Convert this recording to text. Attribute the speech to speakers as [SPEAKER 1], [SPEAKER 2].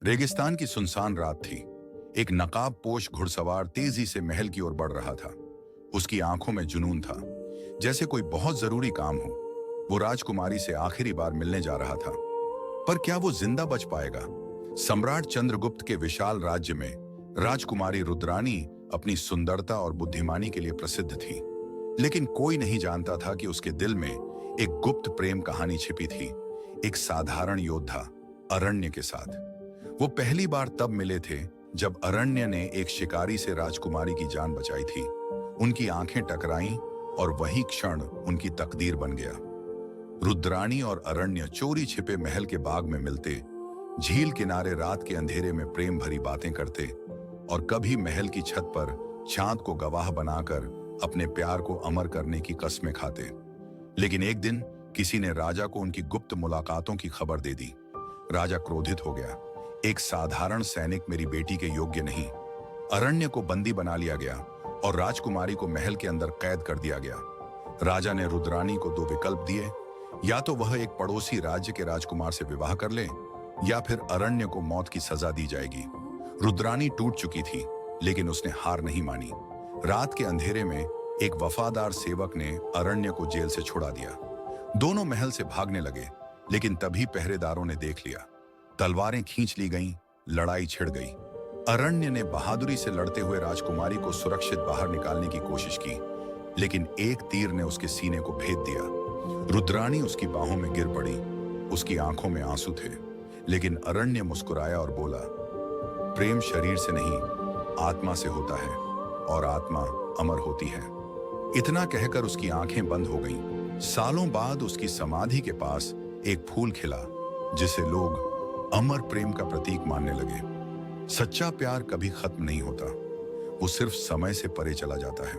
[SPEAKER 1] रेगिस्तान की सुनसान रात थी। एक नकाबपोश घुड़सवार तेजी से महल की ओर बढ़ रहा था। उसकी आंखों में जुनून था, जैसे कोई बहुत जरूरी काम हो। वो राजकुमारी से आखिरी बार मिलने जा रहा था। पर क्या वो जिंदा बच पाएगा? सम्राट चंद्रगुप्त के विशाल राज्य में राजकुमारी रुद्रानी अपनी सुंदरता और बुद्धिमानी के लिए प्रसिद्ध थी। लेकिन कोई नहीं जानता था कि उसके दिल में एक गुप्त प्रेम कहानी छिपी थी, एक साधारण योद्धा अरण्य के साथ। वो पहली बार तब मिले थे जब अरण्य ने एक शिकारी से राजकुमारी की जान बचाई थी। उनकी आंखें टकराईं और वही क्षण उनकी तकदीर बन गया। रुद्रानी और अरण्य चोरी छिपे महल के बाग में मिलते, झील किनारे रात के अंधेरे में प्रेम भरी बातें करते और कभी महल की छत पर चांद को गवाह बनाकर अपने प्यार को अमर करने की कस्में खाते। लेकिन एक दिन किसी ने राजा को उनकी गुप्त मुलाकातों की खबर दे दी। राजा क्रोधित हो गया। एक साधारण सैनिक मेरी बेटी के योग्य नहीं। अरण्य को बंदी बना लिया गया और राजकुमारी को महल के अंदर कैद कर दिया गया। राजा ने रुद्रानी को दो विकल्प दिए, या तो वह एक पड़ोसी राज्य के राजकुमार से विवाह कर ले, या फिर अरण्य को मौत की सजा दी जाएगी। रुद्रानी टूट चुकी थी, लेकिन उसने हार नहीं मानी। रात के अंधेरे में एक वफादार सेवक ने अरण्य को जेल से छुड़ा दिया। दोनों महल से भागने लगे, लेकिन तभी पहरेदारों ने देख लिया। तलवारें खींच ली गईं, लड़ाई छिड़ गई। अरण्य ने बहादुरी से लड़ते हुए राजकुमारी को सुरक्षित बाहर निकालने की कोशिश की, लेकिन एक तीर ने उसके सीने को भेद दिया। रुद्रानी उसकी बाहों में गिर पड़ी। उसकी आंखों में आंसू थे, लेकिन अरण्य मुस्कुराया और बोला, प्रेम शरीर से नहीं, आत्मा से होता है और आत्मा अमर होती है। इतना कहकर उसकी आंखें बंद हो गईं। सालों बाद उसकी समाधि के पास एक फूल खिला, जिसे लोग अमर प्रेम का प्रतीक मानने लगे। सच्चा प्यार कभी खत्म नहीं होता, वो सिर्फ समय से परे चला जाता है।